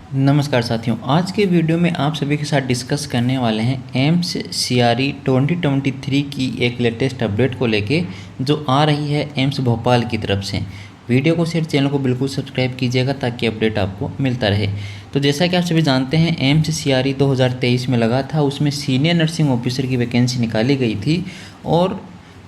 नमस्कार साथियों, आज के वीडियो में आप सभी के साथ डिस्कस करने वाले हैं एम्स सीआरई 2023 की एक लेटेस्ट अपडेट को लेके जो आ रही है एम्स भोपाल की तरफ से। वीडियो को शेयर, चैनल को बिल्कुल सब्सक्राइब कीजिएगा ताकि अपडेट आपको मिलता रहे। तो जैसा कि आप सभी जानते हैं, एम्स सीआरई 2023 में लगा था, उसमें सीनियर नर्सिंग ऑफिसर की वैकेंसी निकाली गई थी और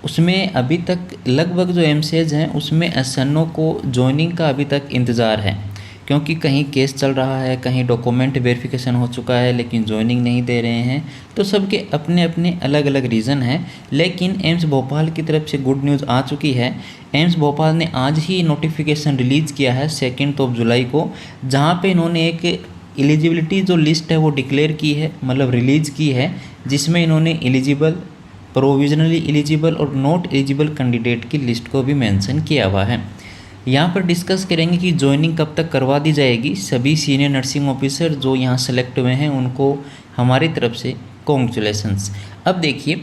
उसमें अभी तक लगभग जो एमसीएज हैं उसमें एसएनओ को ज्वाइनिंग का अभी तक इंतज़ार है, क्योंकि कहीं केस चल रहा है, कहीं डॉक्यूमेंट वेरिफिकेशन हो चुका है लेकिन ज्वाइनिंग नहीं दे रहे हैं। तो सबके अपने अपने अलग अलग रीज़न हैं। लेकिन एम्स भोपाल की तरफ से गुड न्यूज़ आ चुकी है। एम्स भोपाल ने आज ही नोटिफिकेशन रिलीज़ किया है 2 जुलाई को, जहां पे इन्होंने एक एलिजिबिलिटी जो लिस्ट है वो डिक्लेयर की है, मतलब रिलीज़ की है, जिसमें इन्होंने एलिजिबल, प्रोविजनली एलिजिबल और नॉट एलिजिबल कैंडिडेट की लिस्ट को भी मेंशन किया हुआ है। यहाँ पर डिस्कस करेंगे कि ज्वाइनिंग कब तक करवा दी जाएगी। सभी सीनियर नर्सिंग ऑफिसर जो यहाँ सेलेक्ट हुए हैं उनको हमारी तरफ से कॉन्ग्रेचुलेशंस। अब देखिए,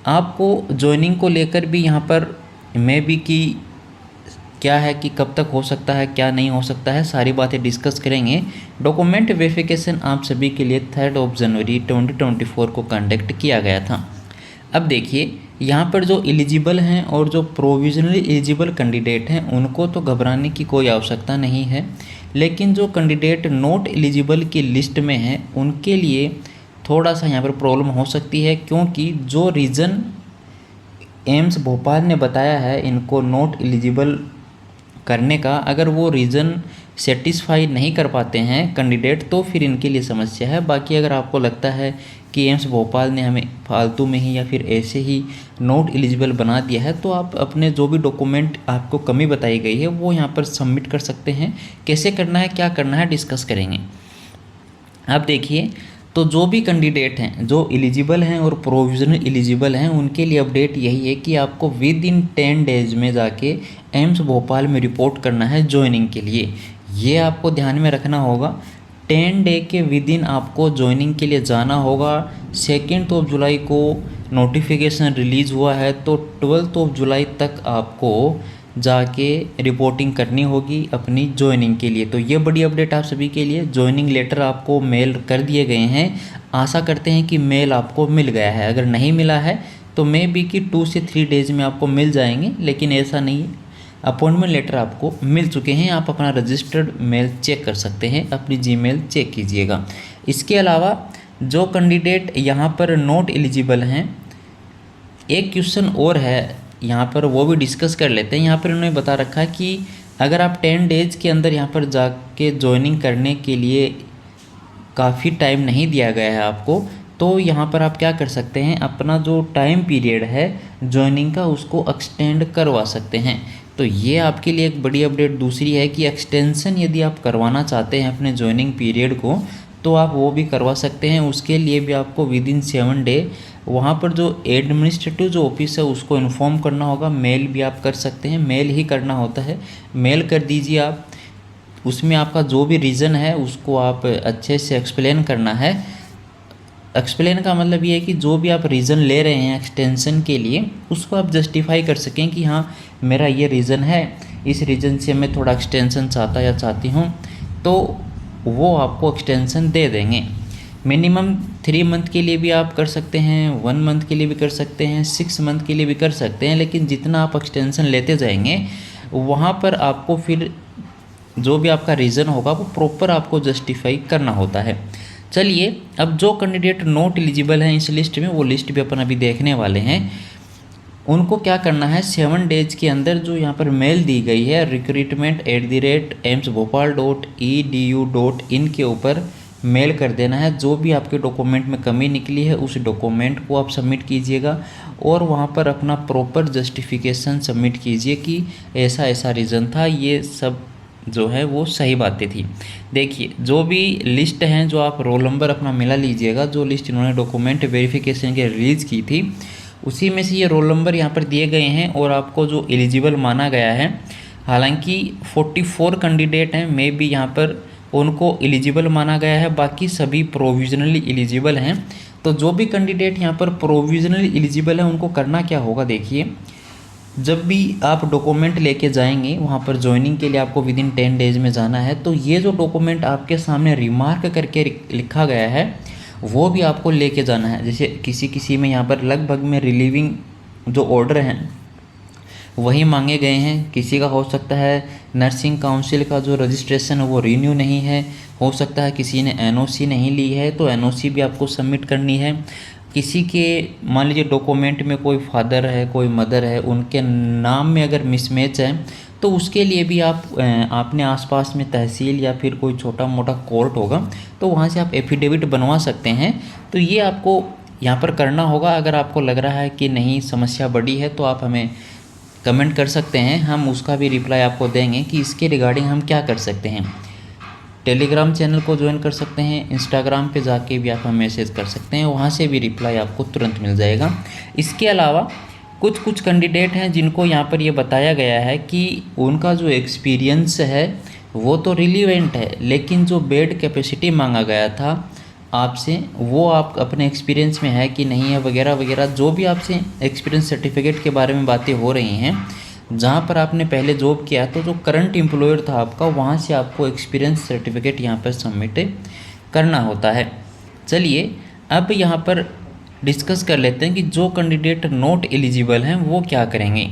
आपको ज्वाइनिंग को लेकर भी यहाँ पर मे बी कि क्या है कि कब तक हो सकता है, क्या नहीं हो सकता है, सारी बातें डिस्कस करेंगे। डॉक्यूमेंट वेरिफिकेशन आप सभी के लिए 3 जनवरी 2024 को कंडक्ट किया गया था। अब देखिए, यहाँ पर जो एलिजिबल हैं और जो प्रोविजनली एलिजिबल कैंडिडेट हैं उनको तो घबराने की कोई आवश्यकता नहीं है, लेकिन जो कैंडिडेट नॉट एलिजिबल की लिस्ट में हैं उनके लिए थोड़ा सा यहाँ पर प्रॉब्लम हो सकती है, क्योंकि जो रीज़न एम्स भोपाल ने बताया है इनको नॉट एलिजिबल करने का, अगर वो रीज़न सेटिस्फाई नहीं कर पाते हैं कैंडिडेट तो फिर इनके लिए समस्या है। बाकी अगर आपको लगता है कि एम्स भोपाल ने हमें फालतू में ही या फिर ऐसे ही नॉट एलिजिबल बना दिया है, तो आप अपने जो भी डॉक्यूमेंट आपको कमी बताई गई है वो यहाँ पर सबमिट कर सकते हैं। कैसे करना है, क्या करना है, डिस्कस करेंगे। अब देखिए, तो जो भी कैंडिडेट हैं जो एलिजिबल हैं और प्रोविजनल एलिजिबल हैं उनके लिए अपडेट यही है कि आपको विद इन 10 डेज में जाके एम्स भोपाल में रिपोर्ट करना है ज्वाइनिंग के लिए। ये आपको ध्यान में रखना होगा। 10 डे के विद इन आपको ज्वाइनिंग के लिए जाना होगा। 2 जुलाई को नोटिफिकेशन रिलीज़ हुआ है, तो 12 जुलाई तक आपको जाके रिपोर्टिंग करनी होगी अपनी ज्वाइनिंग के लिए। तो ये बड़ी अपडेट आप सभी के लिए। ज्वाइनिंग लेटर आपको मेल कर दिए गए हैं। आशा करते हैं कि मेल आपको मिल गया है। अगर नहीं मिला है तो मे बी कि 2 से 3 डेज में आपको मिल जाएंगे, लेकिन ऐसा नहीं है। अपॉइंटमेंट लेटर आपको मिल चुके हैं। आप अपना रजिस्टर्ड मेल चेक कर सकते हैं, अपनी जीमेल चेक कीजिएगा। इसके अलावा जो कैंडिडेट यहाँ पर नॉट एलिजिबल हैं, एक क्वेश्चन और है यहाँ पर, वो भी डिस्कस कर लेते हैं। यहाँ पर उन्होंने बता रखा है कि अगर आप 10 डेज के अंदर यहाँ पर जाके ज्वाइनिंग करने के लिए काफ़ी टाइम नहीं दिया गया है आपको, तो यहाँ पर आप क्या कर सकते हैं, अपना जो टाइम पीरियड है ज्वाइनिंग का उसको एक्सटेंड करवा सकते हैं। तो ये आपके लिए एक बड़ी अपडेट दूसरी है कि एक्सटेंशन यदि आप करवाना चाहते हैं अपने ज्वाइनिंग पीरियड को तो आप वो भी करवा सकते हैं। उसके लिए भी आपको विद इन 7 डे वहाँ पर जो एडमिनिस्ट्रेटिव जो ऑफिस है उसको इन्फॉर्म करना होगा। मेल भी आप कर सकते हैं, मेल ही करना होता है, मेल कर दीजिए आप। उसमें आपका जो भी रीज़न है उसको आप अच्छे से एक्सप्लेन करना है। एक्सप्लेन का मतलब ये है कि जो भी आप रीज़न ले रहे हैं एक्सटेंशन के लिए उसको आप जस्टिफाई कर सकें कि हाँ मेरा ये रीज़न है, इस रीज़न से मैं थोड़ा एक्सटेंशन चाहता या चाहती हूँ, तो वो आपको एक्सटेंशन दे देंगे। मिनिमम 3 मंथ के लिए भी आप कर सकते हैं, 1 मंथ के लिए भी कर सकते हैं, 6 मंथ के लिए भी कर सकते हैं। लेकिन जितना आप एक्सटेंशन लेते जाएंगे वहाँ पर आपको फिर जो भी आपका रीज़न होगा वो प्रॉपर आपको जस्टिफाई करना होता है। चलिए, अब जो कैंडिडेट नॉट एलिजिबल हैं इस लिस्ट में, वो लिस्ट भी अपन अभी देखने वाले हैं। उनको क्या करना है, 7 डेज के अंदर जो यहाँ पर मेल दी गई है recruitment@amsbhopal.edu.in के ऊपर मेल कर देना है। जो भी आपके डॉक्यूमेंट में कमी निकली है उस डॉक्यूमेंट को आप सबमिट कीजिएगा और वहाँ पर अपना प्रॉपर जस्टिफिकेशन सबमिट कीजिए कि ऐसा ऐसा रीज़न था, ये सब जो है वो सही बातें थी। देखिए, जो भी लिस्ट हैं जो आप रोल नंबर अपना मिला लीजिएगा। जो लिस्ट इन्होंने डॉक्यूमेंट वेरिफिकेशन के रिलीज़ की थी उसी में से ये रोल नंबर यहाँ पर दिए गए हैं और आपको जो एलिजिबल माना गया है, हालांकि 44 कैंडिडेट हैं, मे बी यहाँ पर उनको एलिजिबल माना गया है, बाकी सभी प्रोविजनली एलिजिबल हैं। तो जो भी कैंडिडेट यहाँ पर प्रोविजनली एलिजिबल है उनको करना क्या होगा, देखिए जब भी आप डॉक्यूमेंट लेके जाएंगे वहाँ पर ज्वाइनिंग के लिए आपको विदिन 10 डेज में जाना है, तो ये जो डॉक्यूमेंट आपके सामने रिमार्क करके लिखा गया है वो भी आपको लेके जाना है। जैसे किसी में यहाँ पर लगभग में रिलीविंग जो ऑर्डर हैं वही मांगे गए हैं, किसी का हो सकता है नर्सिंग काउंसिल का जो रजिस्ट्रेशन है वो रीन्यू नहीं है, हो सकता है किसी ने एनओसी नहीं ली है तो एनओसी भी आपको सबमिट करनी है। किसी के मान लीजिए डॉक्यूमेंट में कोई फादर है कोई मदर है, उनके नाम में अगर मिसमैच है तो उसके लिए भी आप अपने आसपास में तहसील या फिर कोई छोटा मोटा कोर्ट होगा तो वहाँ से आप एफिडेविट बनवा सकते हैं। तो ये आपको यहाँ पर करना होगा। अगर आपको लग रहा है कि नहीं समस्या बड़ी है तो आप हमें कमेंट कर सकते हैं, हम उसका भी रिप्लाई आपको देंगे कि इसके रिगार्डिंग हम क्या कर सकते हैं। टेलीग्राम चैनल को ज्वाइन कर सकते हैं, इंस्टाग्राम पे जाके भी आप हमें मैसेज कर सकते हैं, वहाँ से भी रिप्लाई आपको तुरंत मिल जाएगा। इसके अलावा कुछ कैंडिडेट हैं जिनको यहाँ पर ये बताया गया है कि उनका जो एक्सपीरियंस है वो तो रिलीवेंट है, लेकिन जो बेड कैपेसिटी मांगा गया था आपसे वो आप अपने एक्सपीरियंस में है कि नहीं है वगैरह वगैरह, जो भी आपसे एक्सपीरियंस सर्टिफिकेट के बारे में बातें हो रही हैं, जहाँ पर आपने पहले जॉब किया तो जो करंट एम्प्लॉयर था आपका वहाँ से आपको एक्सपीरियंस सर्टिफिकेट यहाँ पर सबमिट करना होता है। चलिए अब यहाँ पर डिस्कस कर लेते हैं कि जो कैंडिडेट नॉट एलिजिबल हैं वो क्या करेंगे।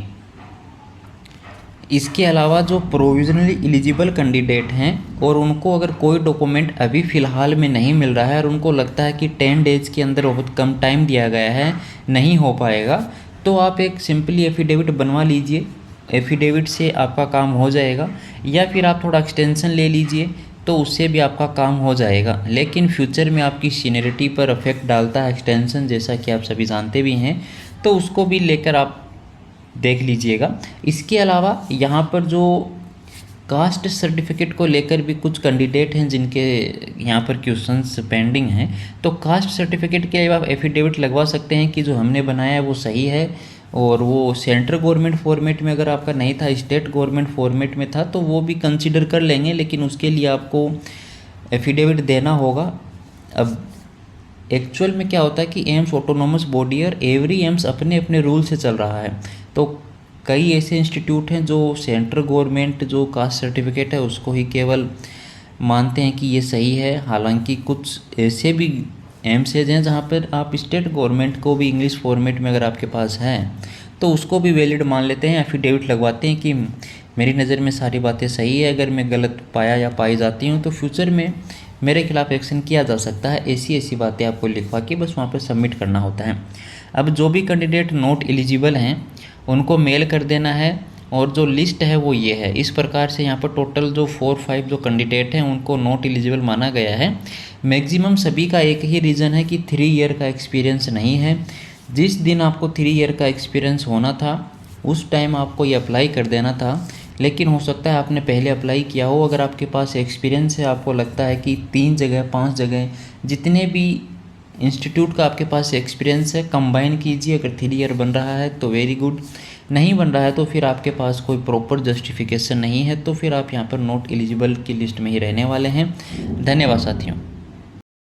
इसके अलावा जो प्रोविजनली एलिजिबल कैंडिडेट हैं और उनको अगर कोई डॉक्यूमेंट अभी फ़िलहाल में नहीं मिल रहा है और उनको लगता है कि 10 डेज़ के अंदर बहुत कम टाइम दिया गया है नहीं हो पाएगा, तो आप एक सिंपली एफिडेविट बनवा लीजिए, एफिडेविट से आपका काम हो जाएगा। या फिर आप थोड़ा एक्सटेंशन ले लीजिए तो उससे भी आपका काम हो जाएगा, लेकिन फ्यूचर में आपकी सीनियरिटी पर इफेक्ट डालता है एक्सटेंशन, जैसा कि आप सभी जानते भी हैं, तो उसको भी लेकर आप देख लीजिएगा। इसके अलावा यहाँ पर जो कास्ट सर्टिफिकेट को लेकर भी कुछ कैंडिडेट हैं जिनके यहाँ पर क्वेश्चंस पेंडिंग हैं, तो कास्ट सर्टिफिकेट के लिए आप एफिडेविट लगवा सकते हैं कि जो हमने बनाया है वो सही है, और वो सेंट्रल गवर्नमेंट फॉर्मेट में अगर आपका नहीं था, स्टेट गवर्नमेंट फॉर्मेट में था, तो वो भी कंसिडर कर लेंगे, लेकिन उसके लिए आपको एफिडेविट देना होगा। अब एक्चुअल में क्या होता है कि एम्स ऑटोनोमस बॉडी और एवरी एम्स अपने अपने रूल से चल रहा है, तो कई ऐसे इंस्टीट्यूट हैं जो सेंट्रल गवर्नमेंट जो कास्ट सर्टिफिकेट है उसको ही केवल मानते हैं कि ये सही है, हालांकि कुछ ऐसे भी एम्स हैं जहाँ पर आप स्टेट गवर्नमेंट को भी इंग्लिश फॉर्मेट में अगर आपके पास है तो उसको भी वैलिड मान लेते हैं, एफिडेविट लगवाते हैं कि मेरी नज़र में सारी बातें सही है, अगर मैं गलत पाया या पाई जाती हूँ तो फ्यूचर में मेरे खिलाफ एक्शन किया जा सकता है। ऐसी बातें आपको लिखवा के बस वहाँ पर सबमिट करना होता है। अब जो भी कैंडिडेट नॉट एलिजिबल हैं उनको मेल कर देना है, और जो लिस्ट है वो ये है। इस प्रकार से यहाँ पर टोटल जो 4-5 जो कैंडिडेट हैं उनको नॉट एलिजिबल माना गया है। मैक्सिमम सभी का एक ही रीज़न है कि 3 ईयर का एक्सपीरियंस नहीं है। जिस दिन आपको 3 ईयर का एक्सपीरियंस होना था उस टाइम आपको ये अप्लाई कर देना था, लेकिन हो सकता है आपने पहले अप्लाई किया हो। अगर आपके पास एक्सपीरियंस है, आपको लगता है कि 3 जगह 5 जगह जितने भी इंस्टीट्यूट का आपके पास एक्सपीरियंस है कंबाइन कीजिए। अगर 3 ईयर बन रहा है तो वेरी गुड, नहीं बन रहा है तो फिर आपके पास कोई प्रॉपर जस्टिफिकेशन नहीं है, तो फिर आप यहाँ पर नॉट एलिजिबल की लिस्ट में ही रहने वाले हैं। धन्यवाद साथियों।